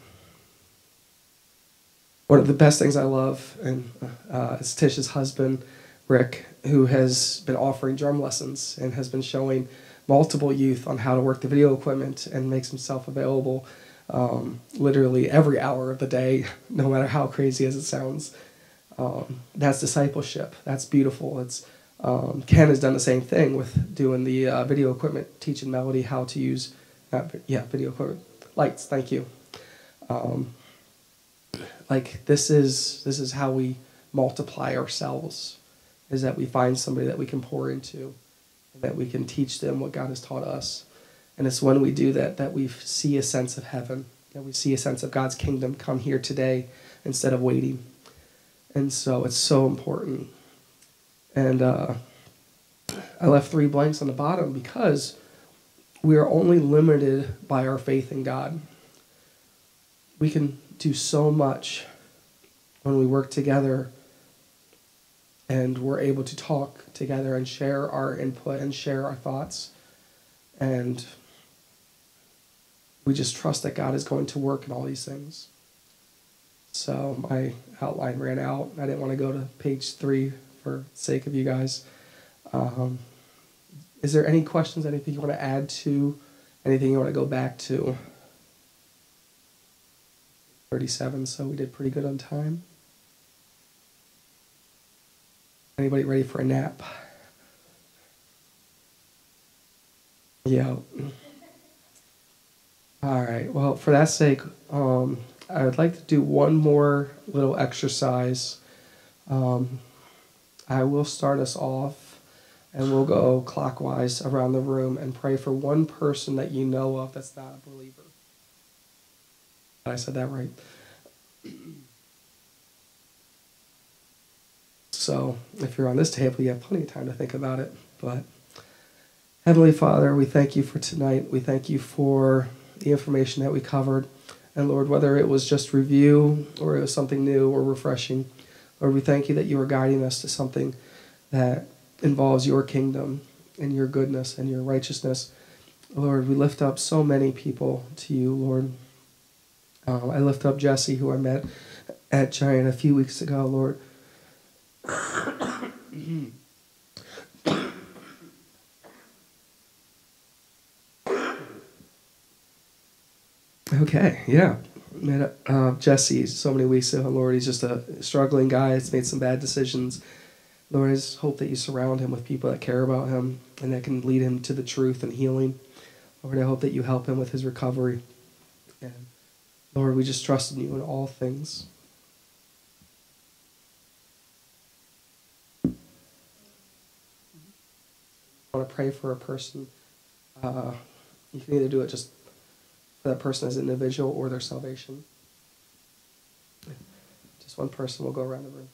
of the best things I love and is Tish's husband, Rick, who has been offering drum lessons and has been showing multiple youth on how to work the video equipment and makes himself available literally every hour of the day, no matter how crazy as it sounds. That's discipleship. That's beautiful. It's Ken has done the same thing with doing the video equipment, teaching Melody how to use video equipment. Lights, thank you. Like this is how we multiply ourselves, is that we find somebody that we can pour into, and that we can teach them what God has taught us. And it's when we do that that we see a sense of heaven, that we see a sense of God's kingdom come here today instead of waiting. And so it's so important. And I left 3 blanks on the bottom because we are only limited by our faith in God. We can do so much when we work together and we're able to talk together and share our input and share our thoughts. And we just trust that God is going to work in all these things. So my outline ran out. I didn't want to go to page 3 for the sake of you guys. Is there any questions, anything you want to add to, anything you want to go back to? 37, so we did pretty good on time. Anybody ready for a nap? Yeah. All right. Well, for that sake, I would like to do one more little exercise. I will start us off, and we'll go clockwise around the room and pray for one person that you know of that's not a believer. I said that right. So if you're on this table, you have plenty of time to think about it. But Heavenly Father, we thank you for tonight. We thank you for the information that we covered. And Lord, whether it was just review or it was something new or refreshing, Lord, we thank you that you are guiding us to something that involves your kingdom and your goodness and your righteousness. Lord, we lift up so many people to you, Lord. I lift up Jesse, who I met at Giant a few weeks ago, Lord. Okay, yeah. Met Jesse so many weeks ago, Lord. He's just a struggling guy. He's made some bad decisions. Lord, I just hope that you surround him with people that care about him and that can lead him to the truth and healing. Lord, I hope that you help him with his recovery. And Lord, we just trust in you in all things. I want to pray for a person. You can either do it just for that person as an individual or their salvation. Just one person will go around the room.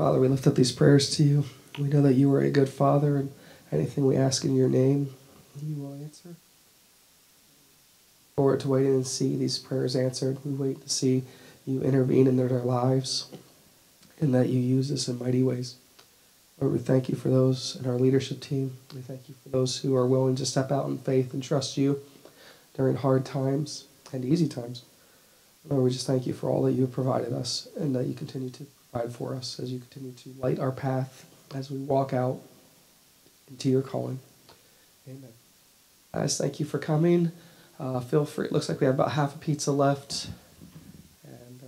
Father, we lift up these prayers to you. We know that you are a good Father, and anything we ask in your name, you will answer. Forward to waiting and see these prayers answered. We wait to see you intervene in their lives, and that you use us in mighty ways. Lord, we thank you for those in our leadership team. We thank you for those who are willing to step out in faith and trust you during hard times and easy times. Lord, we just thank you for all that you have provided us, and that you continue to provide for us as you continue to light our path as we walk out into your calling. Amen. Guys, thank you for coming. Feel free. It looks like we have about half a pizza left. And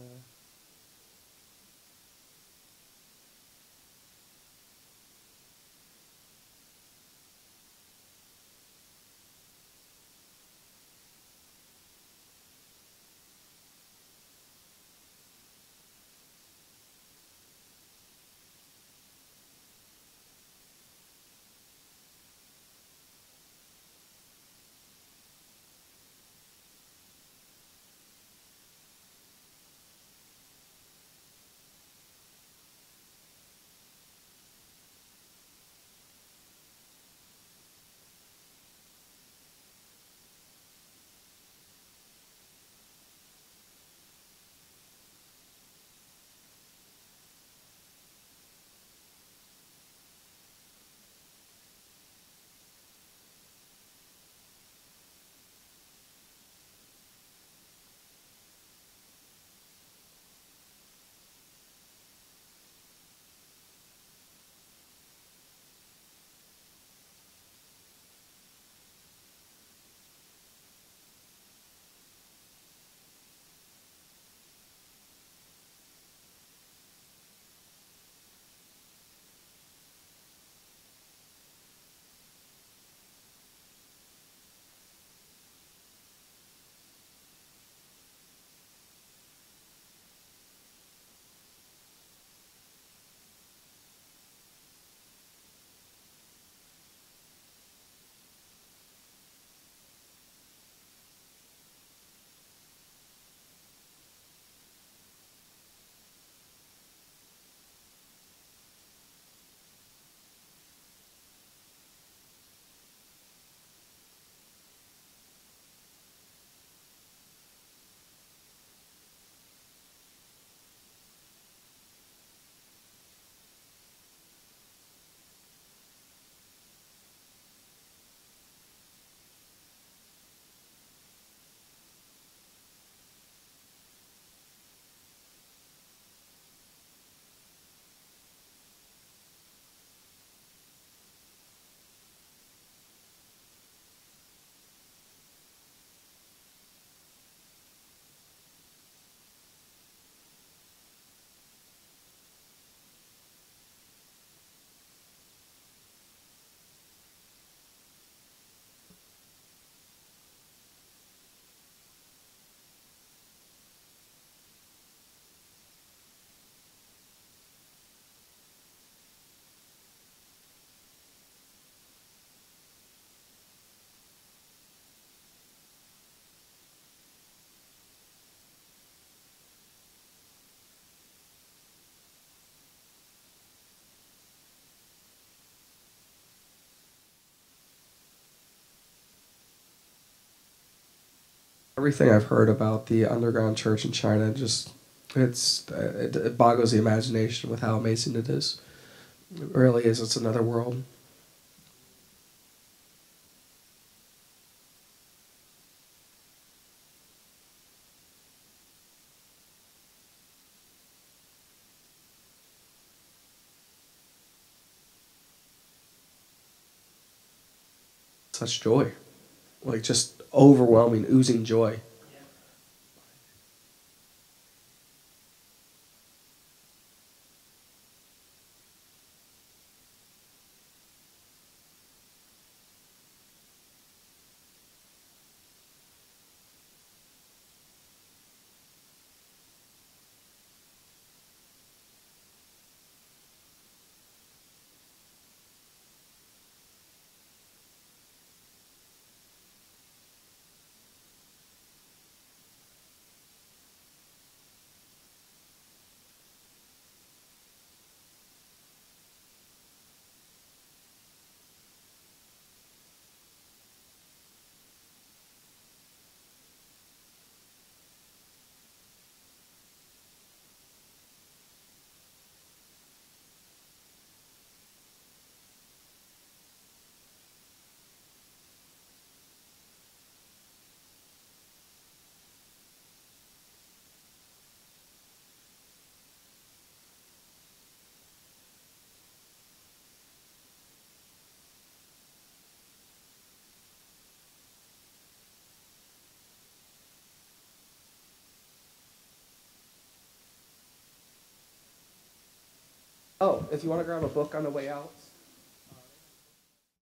everything I've heard about the underground church in China, just it boggles the imagination with how amazing it is. It really is. It's another world. Such joy, like just overwhelming, oozing joy. Oh, if you want to grab a book on the way out.